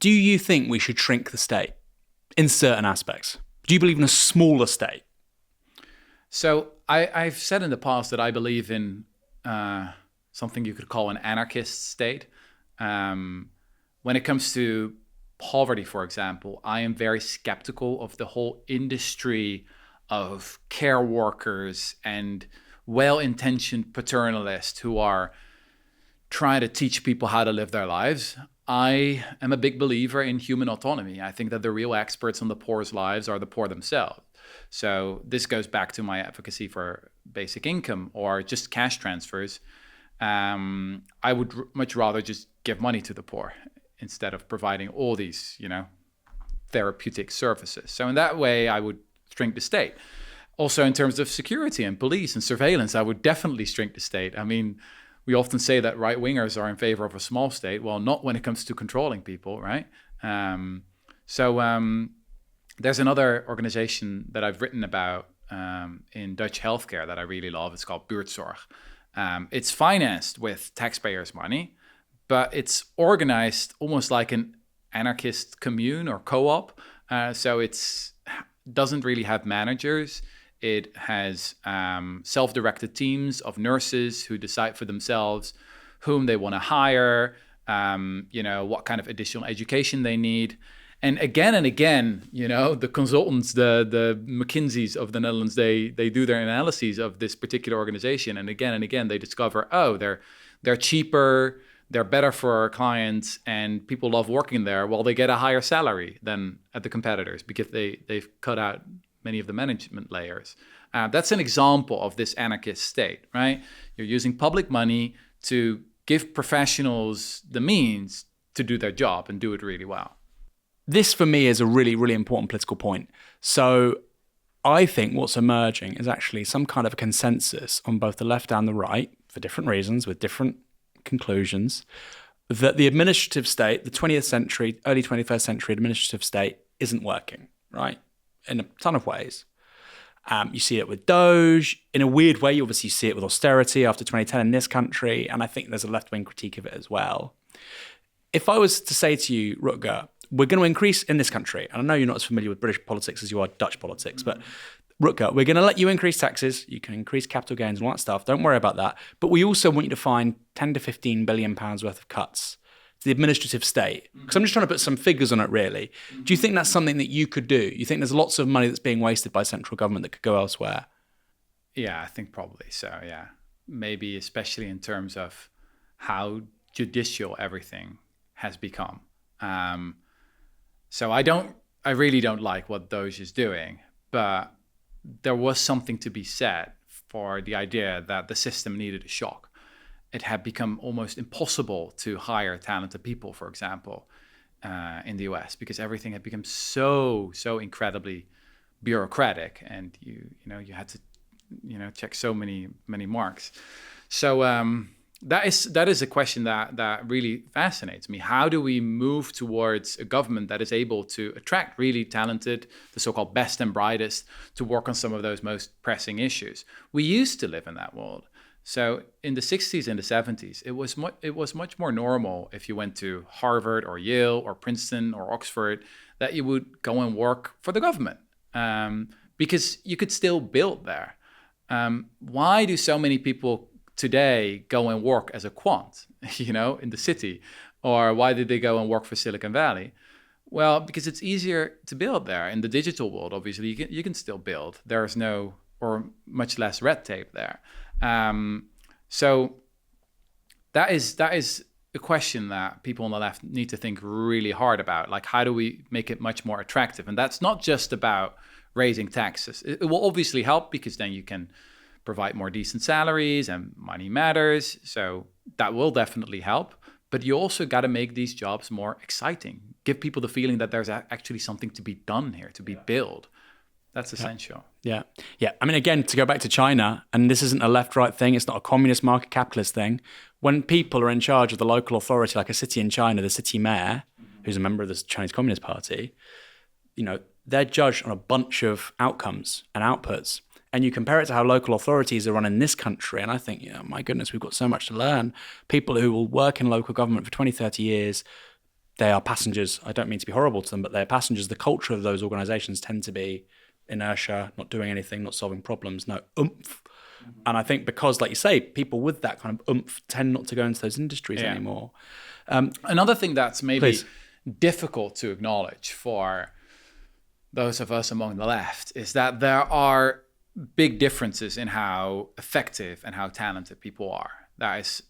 Do you think we should shrink the state in certain aspects? Do you believe in a smaller state? So I've said in the past that I believe in something you could call an anarchist state. When it comes to poverty, for example, I am very skeptical of the whole industry of care workers and well-intentioned paternalists who are trying to teach people how to live their lives. I am a big believer in human autonomy. I think that the real experts on the poor's lives are the poor themselves. So this goes back to my advocacy for basic income or just cash transfers. I would much rather just give money to the poor instead of providing all these, therapeutic services. So in that way, I would shrink the state. Also, in terms of security and police and surveillance, I would definitely shrink the state. I mean, we often say that right-wingers are in favor of a small state. Well, not when it comes to controlling people, right? There's another organization that I've written about in Dutch healthcare that I really love. It's called Buurtzorg. It's financed with taxpayers' money, but it's organized almost like an anarchist commune or co-op. So it's doesn't really have managers. It has self-directed teams of nurses who decide for themselves whom they want to hire, what kind of additional education they need. And again, the consultants, the McKinseys of the Netherlands, they do their analyses of this particular organization. And again, they discover, they're cheaper, they're better for our clients, and people love working there. Well, they get a higher salary than at the competitors because they've cut out many of the management layers. That's an example of this anarchist state, right? You're using public money to give professionals the means to do their job and do it really well. This, for me, is a really, really important political point. So I think what's emerging is actually some kind of a consensus on both the left and the right, for different reasons, with different conclusions, that the administrative state, the 20th century, early 21st century administrative state isn't working, right? In a ton of ways. You see it with DOGE. In a weird way, you obviously see it with austerity after 2010 in this country, and I think there's a left-wing critique of it as well. If I was to say to you, Rutger, we're going to increase in this country, and I know you're not as familiar with British politics as you are Dutch politics, but Rutger, we're going to let you increase taxes, you can increase capital gains and all that stuff, don't worry about that, but we also want you to find 10 to 15 billion pounds worth of cuts to the administrative state. Because I'm just trying to put some figures on it, really. Do you think that's something that you could do? You think there's lots of money that's being wasted by central government that could go elsewhere? Yeah, I think probably so, yeah. Maybe especially in terms of how judicial everything has become. So I really don't like what DOGE is doing, but there was something to be said for the idea that the system needed a shock. It had become almost impossible to hire talented people, for example, in the US, because everything had become so incredibly bureaucratic, and you had to check so many marks. So that is a question that really fascinates me. How do we move towards a government that is able to attract really talented, the so-called best and brightest, to work on some of those most pressing issues? We used to live in that world. So in the 60s and the 70s, it was much more normal if you went to Harvard or Yale or Princeton or Oxford that you would go and work for the government because you could still build there. Why do so many people today go and work as a quant, in the city? Or why did they go and work for Silicon Valley? Well, because it's easier to build there. In the digital world, obviously, you can still build. There's no, or much less red tape there. So that is a question that people on the left need to think really hard about. Like, how do we make it much more attractive? And that's not just about raising taxes. It will obviously help because then you can provide more decent salaries and money matters. So that will definitely help. But you also got to make these jobs more exciting. Give people the feeling that there's actually something to be done here, to be built. That's essential. Yeah. I mean, again, to go back to China, and this isn't a left-right thing, it's not a communist market capitalist thing. When people are in charge of the local authority, like a city in China, the city mayor, who's a member of the Chinese Communist Party, they're judged on a bunch of outcomes and outputs. And you compare it to how local authorities are run in this country, and I think, my goodness, we've got so much to learn. People who will work in local government for 20, 30 years, they are passengers. I don't mean to be horrible to them, but they're passengers. The culture of those organizations tend to be inertia, not doing anything, not solving problems, no oomph. And I think because, like you say, people with that kind of oomph tend not to go into those industries anymore. Another thing that's maybe Please. difficult to acknowledge for those of us among the left is that there are big differences in how effective and how talented people are. That is,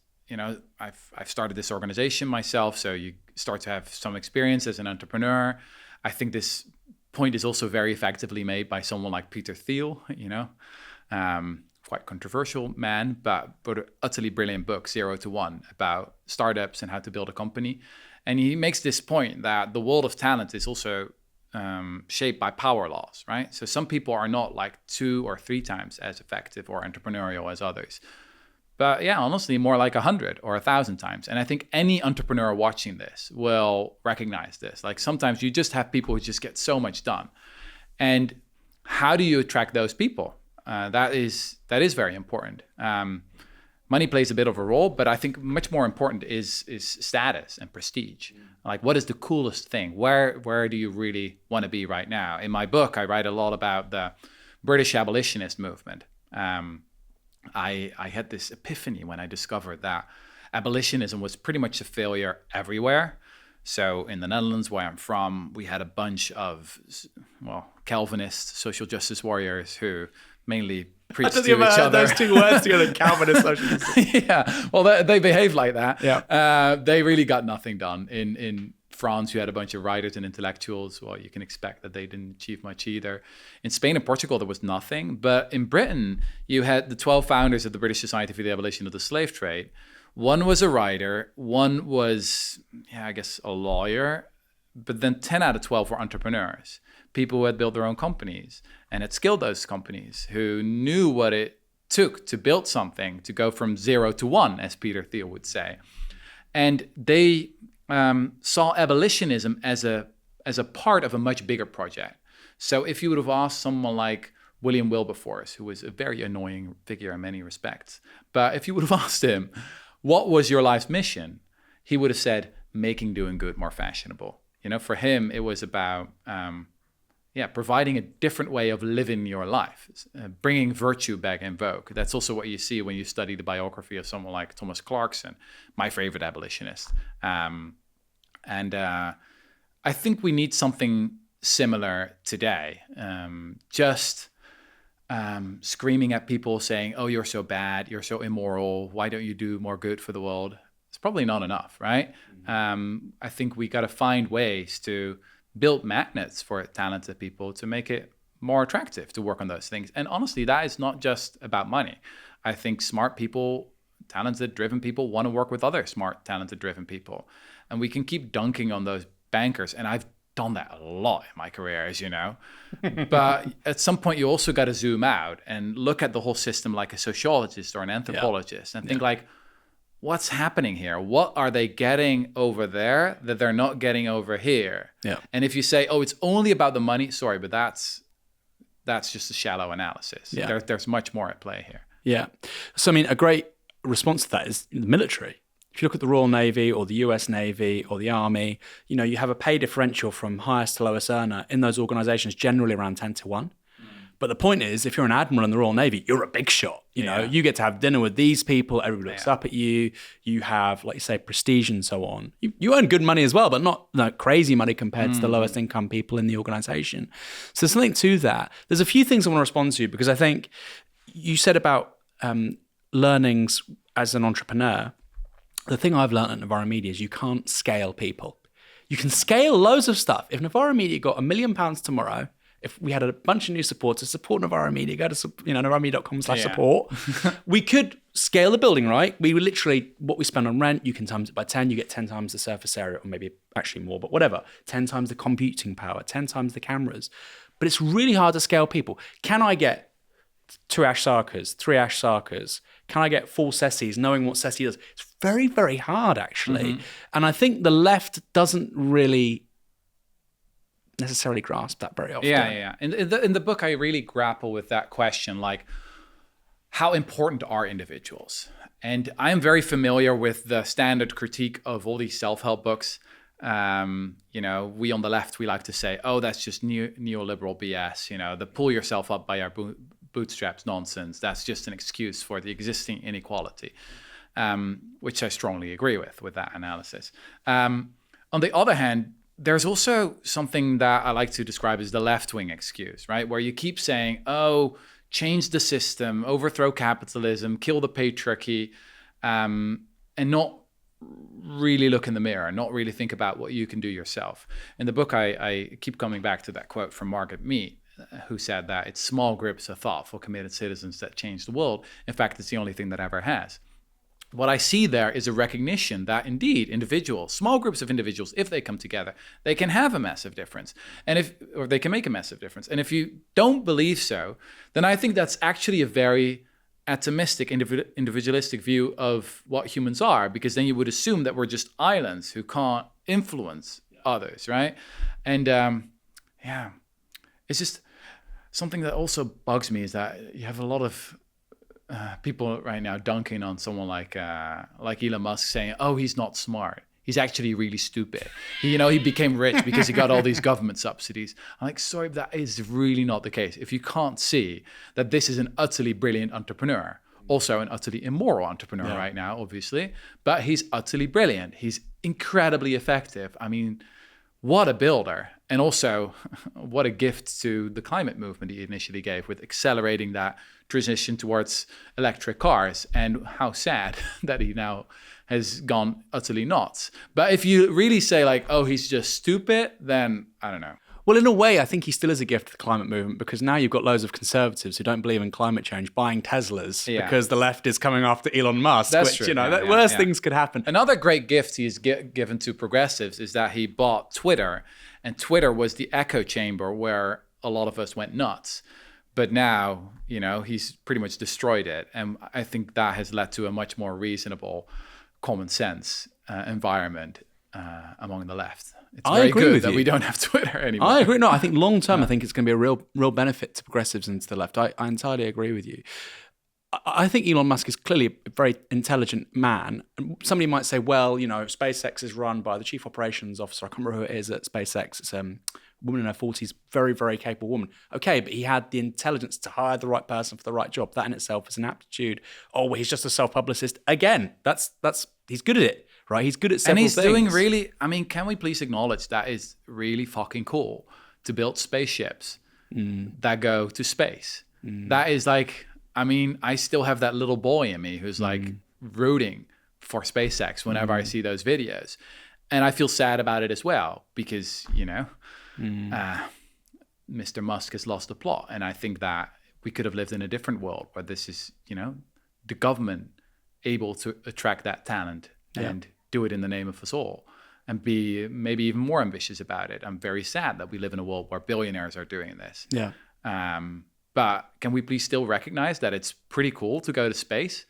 I've started this organization myself, so you start to have some experience as an entrepreneur. I think this point is also very effectively made by someone like Peter Thiel, quite controversial man, but an utterly brilliant book, 0 to 1, about startups and how to build a company. And he makes this point that the world of talent is also shaped by power laws, right? So some people are not like 2 or 3 times as effective or entrepreneurial as others. But yeah, honestly, more like 100 or 1,000 times. And I think any entrepreneur watching this will recognize this. Like sometimes you just have people who just get so much done. And how do you attract those people? That is very important. Money plays a bit of a role, but I think much more important is status and prestige. Like, what is the coolest thing? Where do you really want to be right now? In my book, I write a lot about the British abolitionist movement. I had this epiphany when I discovered that abolitionism was pretty much a failure everywhere. So in the Netherlands, where I'm from, we had a bunch of, Calvinist social justice warriors who mainly preached to each other. Those 2 words together, Calvinist social justice. Yeah, well, they behave like that. Yeah. They really got nothing done. In France, you had a bunch of writers and intellectuals. Well, you can expect that they didn't achieve much either. In Spain and Portugal, there was nothing. But in Britain, you had the 12 founders of the British Society for the Abolition of the Slave Trade. One was a writer, one was, a lawyer, but then 10 out of 12 were entrepreneurs, people who had built their own companies and had scaled those companies, who knew what it took to build something, to go from 0 to 1, as Peter Thiel would say. And they saw abolitionism as a part of a much bigger project. So if you would have asked someone like William Wilberforce, who was a very annoying figure in many respects, but if you would have asked him, what was your life's mission? He would have said, making doing good more fashionable. For him, it was about providing a different way of living your life, bringing virtue back in vogue. That's also what you see when you study the biography of someone like Thomas Clarkson, my favorite abolitionist. I think we need something similar today. Screaming at people saying, oh, you're so bad, you're so immoral, why don't you do more good for the world? It's probably not enough, right? I think we got to find ways to build magnets for talented people to make it more attractive to work on those things. And honestly, that is not just about money. I think smart people, talented, driven people want to work with other smart, talented, driven people. And we can keep dunking on those bankers. And I've done that a lot in my career, as you know. But at some point, you also got to zoom out and look at the whole system like a sociologist or an anthropologist and think like, what's happening here? What are they getting over there that they're not getting over here? Yeah. And if you say, oh, it's only about the money, sorry, but that's just a shallow analysis. Yeah. There's much more at play here. Yeah. So, I mean, a great response to that is the military. If you look at the Royal Navy or the US Navy or the Army, you have a pay differential from highest to lowest earner in those organizations generally around 10 to 1. But the point is, if you're an admiral in the Royal Navy, you're a big shot. You get to have dinner with these people. Everybody looks up at you. You have, like you say, prestige and so on. You earn good money as well, but not crazy money compared to the lowest income people in the organization. So there's something to that. There's a few things I want to respond to because I think you said about learnings as an entrepreneur. The thing I've learned at Navarro Media is you can't scale people. You can scale loads of stuff. If Navarro Media got £1 million tomorrow, if we had a bunch of new supporters, support Navarro Media, go to navarromedia.com/support. We could scale the building, right? We would literally, what we spend on rent, you can times it by 10, you get 10 times the surface area, or maybe actually more, but whatever. 10 times the computing power, 10 times the cameras. But it's really hard to scale people. Can I get 2 Ash Sarkers, 3 Ash Sarkers? Can I get 4 Sessis, knowing what Sessi does? It's very, very hard, actually. And I think the left doesn't really necessarily grasp that very often. Yeah. In the book, I really grapple with that question, like, how important are individuals? And I am very familiar with the standard critique of all these self-help books. We on the left, we like to say, oh, that's just neoliberal BS, the pull yourself up by your bootstraps nonsense. That's just an excuse for the existing inequality, which I strongly agree with that analysis. On the other hand, there's also something that I like to describe as the left-wing excuse, right? Where you keep saying, oh, change the system, overthrow capitalism, kill the patriarchy, and not really look in the mirror, not really think about what you can do yourself. In the book, I keep coming back to that quote from Margaret Mead, who said that it's small groups of thoughtful, committed citizens that change the world. In fact, it's the only thing that ever has. What I see there is a recognition that indeed small groups of individuals, if they come together, they can have a massive difference, or they can make a massive difference. And if you don't believe so, then I think that's actually a very atomistic, individualistic view of what humans are, because then you would assume that we're just islands who can't influence others, right? And it's just something that also bugs me is that you have a lot of people right now dunking on someone like Elon Musk, saying, oh, he's not smart. He's actually really stupid. He became rich because he got all these government subsidies. I'm like, sorry, that is really not the case. If you can't see that this is an utterly brilliant entrepreneur, also an utterly immoral entrepreneur right now, obviously, but he's utterly brilliant. He's incredibly effective. I mean, what a builder. And also, what a gift to the climate movement he initially gave with accelerating that transition towards electric cars. And how sad that he now has gone utterly nuts. But if you really say like, oh, he's just stupid, then I don't know. Well, in a way, I think he still is a gift to the climate movement, because now you've got loads of conservatives who don't believe in climate change buying Teslas because the left is coming after Elon Musk. That's which, true. Worse things could happen. Another great gift he's given to progressives is that he bought Twitter. And Twitter was the echo chamber where a lot of us went nuts. But now, he's pretty much destroyed it. And I think that has led to a much more reasonable, common sense environment among the left. It's very good that we don't have Twitter anymore. I agree. No, I think long term, I think it's going to be a real benefit to progressives and to the left. I entirely agree with you. I think Elon Musk is clearly a very intelligent man. Somebody might say, well, SpaceX is run by the chief operations officer. I can't remember who it is at SpaceX. It's a woman in her 40s, very, very capable woman. Okay, but he had the intelligence to hire the right person for the right job. That in itself is an aptitude. Oh, well, he's just a self-publicist. Again, he's good at it. Right, he's good at several things. And he's doing really, can we please acknowledge that is really fucking cool to build spaceships that go to space. That is like, I still have that little boy in me who's like rooting for SpaceX whenever I see those videos. And I feel sad about it as well because, Mr. Musk has lost the plot. And I think that we could have lived in a different world where this is, the government able to attract that talent and do it in the name of us all and be maybe even more ambitious about it. I'm very sad that we live in a world where billionaires are doing this. Yeah. But can we please still recognize that it's pretty cool to go to space